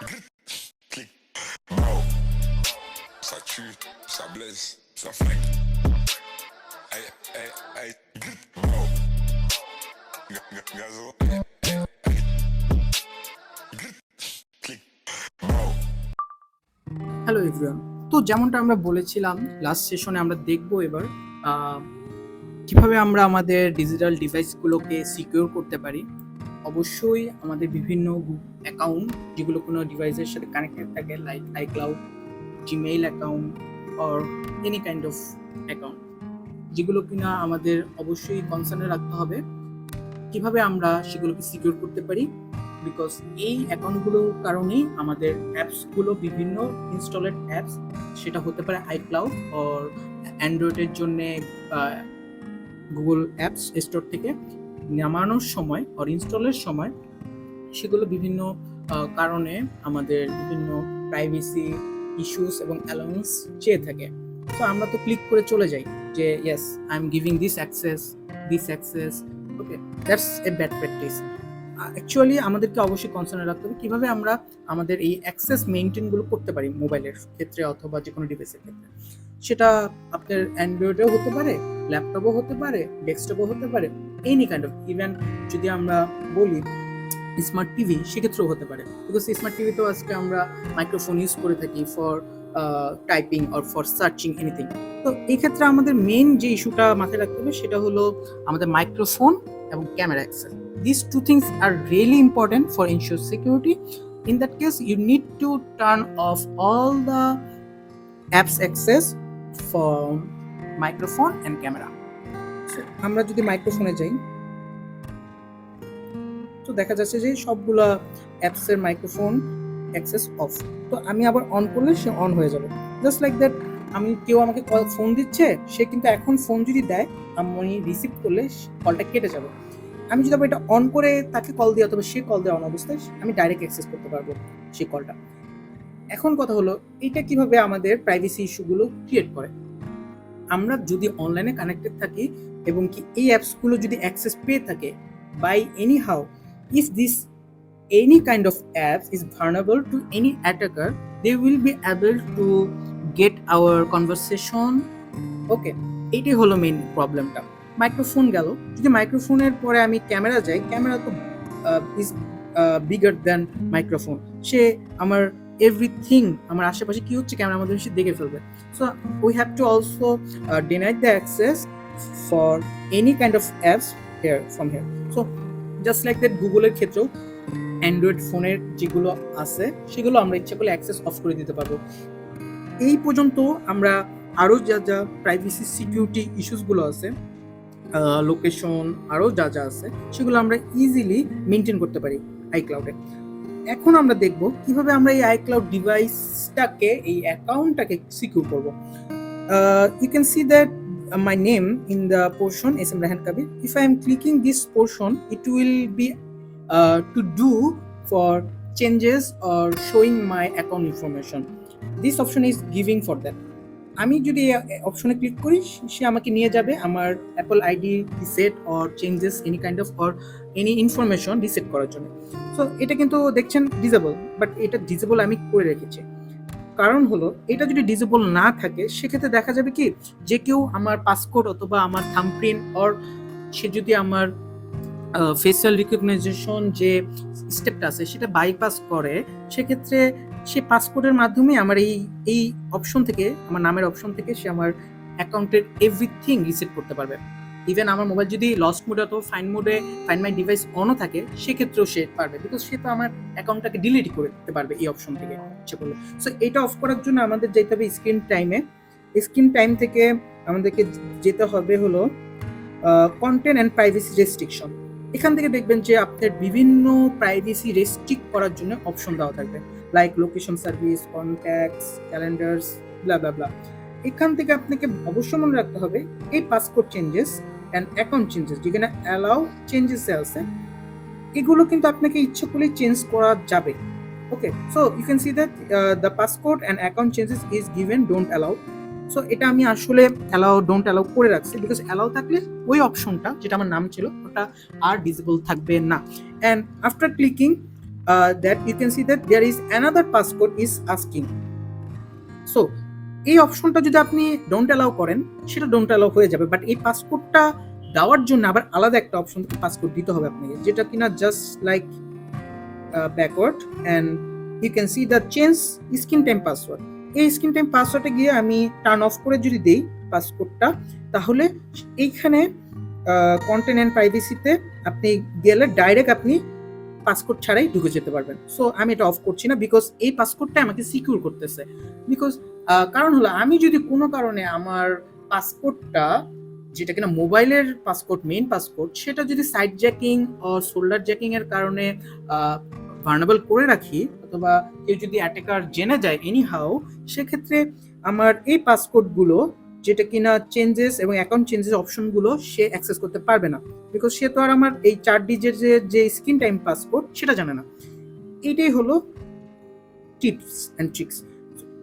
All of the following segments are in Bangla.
Clic, bro. Ça tue, ça blesse, ça flingue. Aïe, aïe, aïe, bro. Gazo. Clic, bro. Hello everyone, তো যেমনটা আমরা বলেছিলাম লাস্ট সেশনে আমরা দেখব এবার কিভাবে আমরা আমাদের ডিজিটাল ডিভাইসগুলোকে সিকিউর করতে পারি। অবশ্যই আমাদের বিভিন্ন অ্যাকাউন্ট যেগুলো কোনো ডিভাইসের সাথে কানেক্টেড থাকে, like iCloud, Gmail account or any kind of account, যেগুলো কিনা আমাদের অবশ্যই কনসার্নে রাখতে হবে কিভাবে আমরা সেগুলোকে সিকিউর করতে পারি। বিকজ এই অ্যাকাউন্টগুলোর কারণেই আমাদের অ্যাপসগুলো বিভিন্ন ইনস্টলেড অ্যাপস, সেটা হতে পারে আইক্লাউড অর অ্যান্ড্রয়েডের জন্যে গুগল অ্যাপস স্টোর থেকে নামানোর সময় অর ইনস্টলের সময় সেগুলো বিভিন্ন কারণে আমাদের বিভিন্ন প্রাইভেসি ইস্যুস এবং অ্যালাউন্স চেয়ে থাকে। তো আমরা তো ক্লিক করে চলে যাই যে yes I am giving this access, okay, that's a bad practice. Actually আমাদেরকে অবশ্যই কনসার্ন রাখতে হবে কীভাবে আমরা আমাদের এই অ্যাক্সেস মেনটেনগুলো করতে পারি মোবাইলের ক্ষেত্রে অথবা যে কোনো ডিভাইসের ক্ষেত্রে। সেটা আপনার অ্যান্ড্রয়েডেও হতে পারে, ল্যাপটপও হতে পারে, ডেস্কটপও হতে পারে, এনি কাইন্ড অফ, ইভেন যদি আমরা বলি স্মার্ট টিভি সেক্ষেত্রেও হতে পারে। বিকজ স্মার্ট টিভিতেও আজকে আমরা মাইক্রোফোন ইউজ করে থাকি for typing or for searching anything. তো এই ক্ষেত্রে আমাদের মেন যে ইস্যুটা মাথায় রাখতে হবে সেটা হলো আমাদের মাইক্রোফোন এবং camera access. These two things are really important for ensure security. In that case, you need to turn off all the apps access for microphone and camera. So, আমরা যদি মাইক্রোফোনে যাই তো দেখা যাচ্ছে যে সবগুলা অ্যাপসের মাইক্রোফোন অ্যাক্সেস অফ। তো আমি আবার অন করলে সে অন হয়ে যাবে, জাস্ট লাইক দ্যাট। আমি কেউ আমাকে ফোন দিচ্ছে, সে কিন্তু এখন ফোন যদি দেয় আমি রিসিভ করলে কলটা কেটে যাবে। আমি যদি এটা অন করে তাকে কল দিই অথবা সে কল দেওয়া অন অবস্থায় আমি ডাইরেক্ট অ্যাক্সেস করতে পারবো সেই কলটা। এখন কথা হলো এটা কিভাবে আমাদের প্রাইভেসি ইস্যুগুলো ক্রিয়েট করে। আমরা যদি অনলাইনে কানেক্টেড থাকি এবং কি এই অ্যাপসগুলো যদি অ্যাক্সেস পেয়ে থাকে by any how, if this any kind of apps is vulnerable to any attacker, they will be able to get our conversation. ওকে, এইটাই হলো মেইন প্রবলেমটা। মাইক্রোফোন গেল, যদি মাইক্রোফোনের পরে আমি ক্যামেরা যাই, ক্যামেরা তো ইজ বিগার দ্যান মাইক্রোফোন। সে আমার এভরিথিং, আমার আশেপাশে কি হচ্ছে ক্যামেরার মধ্যে সে দেখে ফেলবে। So we have to also deny the access for any kind of apps here from here. So just like that গুগলের ক্ষেত্রেও অ্যান্ড্রয়েড ফোনের যেগুলো আছে সেগুলো আমরা ইচ্ছা করলে অ্যাক্সেস অফ করে দিতে পারবো। এই পর্যন্ত আমরা আরও যা যা প্রাইভেসি সিকিউরিটি ইস্যুসগুলো আছে, লোকেশন আরও যা যা আছে সেগুলো আমরা ইজিলি মেনটেন করতে পারি আইক্লাউডে। এখন আমরা দেখব কিভাবে আমরা এই আইক্লাউড ডিভাইসটাকে, এই অ্যাকাউন্টটাকে সিকিউর করব। You can see that my name in the portion SM Rehan Kabir. If I am clicking this portion, it will be to do for changes or showing my account information. This option is giving for that. আমি যদি অপশনে ক্লিক করি সে আমাকে নিয়ে যাবে আমার Apple ID reset or changes any kind of or any information reset করার জন্য। সো এটা কিন্তু দেখছেন ডিজেবল, বাট এটা ডিজেবল আমি করে রেখেছি। কারণ হলো এটা যদি ডিজেবল না থাকে সেক্ষেত্রে দেখা যাবে কি যে কেউ আমার পাসকোড অথবা আমার থাম্বপ্রিন্ট অর সে যদি আমার ফেসিয়াল রিকগনাইজেশন যে স্টেপটা আছে সেটা বাইপাস করে, সেক্ষেত্রে সে পাসকোডের মাধ্যমে আমার এই অপশন থেকে, আমার নামের অপশন থেকে সে আমার অ্যাকাউন্টের এভরিথিং রিসেট করতে পারবে। ইভেন আমার মোবাইল যদি লস্ট মোডে অথবা ফাইন্ড মাই ডিভাইস অনও থাকে সেক্ষেত্রেও সে পারবে, বিকজ সে তো আমার অ্যাকাউন্টটাকে ডিলিট করে দিতে পারবে এই অপশন থেকে ইচ্ছে করলে। সো এটা অফ করার জন্য আমাদের যেতে হবে স্ক্রিন টাইমে। স্ক্রিন টাইম থেকে আমাদেরকে যেতে হবে হলো কন্টেন্ট অ্যান্ড প্রাইভেসি রেস্ট্রিকশন। এখান থেকে দেখবেন যে আপনার বিভিন্ন প্রাইভেসি রেস্ট্রিক্ট করার জন্য অপশন দেওয়া থাকবে, like location service, contacts, calendars, blah blah blah. এখান থেকে আপনাকে অবশ্যই মনে রাখতে হবে এই passcode changes and account changes যেখানে অ্যালাউ চেঞ্জেস আছে, এগুলো কিন্তু আপনাকে ইচ্ছে করলেই চেঞ্জ করা যাবে। Okay, so you can see that the passcode and account changes is given don't allow. So এটা আমি আসলে ডোন্ট অ্যালাউ করে রাখছি, বিকজ অ্যালাউ থাকলে ওই অপশনটা যেটা আমার নাম ছিল ওটা আর ডিসেবল থাকবে না। And after clicking that you can see that there is another passcode is asking. So এই অপশনটা যদি আপনি ডোন্ট অ্যালাউ করেন সেটা ডোন্ট অ্যালাউ হয়ে যাবে, বাট এই পাসকোডটা দেওয়ার জন্য আবার আলাদা একটা অপশন পাসকোড দিতে হবে আপনাকে, যেটা কিনা just like backward and you can see the change screen time password. এই স্ক্রিন টাইম পাসওয়ার্ডে গিয়ে আমি টার্ন অফ করে যদি দেই পাসকোডটা, তাহলে এইখানে কন্টেন্ট অ্যান্ড প্রাইভেসিতে আপনি গেলে ডাইরেক্ট আপনি পাসকোড ছাড়াই ঢুকে যেতে পারবেন। সো আমি এটা অফ করছি না, বিকজ এই পাসকোডটা আমাকে সিকিউর করতেছে। বিকজ কারণ হলো আমি যদি কোনো কারণে আমার পাসকোডটা, যেটা কিনা মোবাইলের পাসকোড, মেইন পাসকোড, সেটা যদি সাইড জ্যাকিং ও শোল্ডার জ্যাকিং এর কারণে ভার্নেবল করে রাখি, অথবা কেউ যদি অ্যাটাকার জেনে যায় এনি হাউ, সেক্ষেত্রে আমার এই পাসকোডগুলো, যেটা কিনা চেঞ্জেস এবং অ্যাকাউন্ট চেঞ্জেস অপশনগুলো, সে অ্যাক্সেস করতে পারবে না, বিকজ সে তো আর আমার এই 4 ডিজিটের যে স্ক্রিন টাইম পাসকোড সেটা জানে না। এইটাই হলো টিপস অ্যান্ড ট্রিক্স।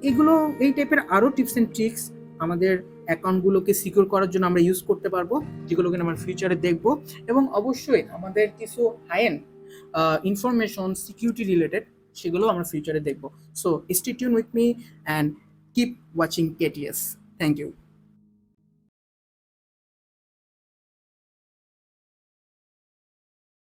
এগুলো, এই টাইপের আরও টিপস অ্যান্ড ট্রিক্স আমাদের অ্যাকাউন্টগুলোকে সিকিউর করার জন্য আমরা ইউজ করতে পারবো, যেগুলো কিনা আমরা ফিউচারে দেখবো। এবং অবশ্যই আমাদের কিছু high end information security related, সেগুলো আমরা ফিউচারে দেখবো। So stay tune with me and keep watching KTS। Thank you.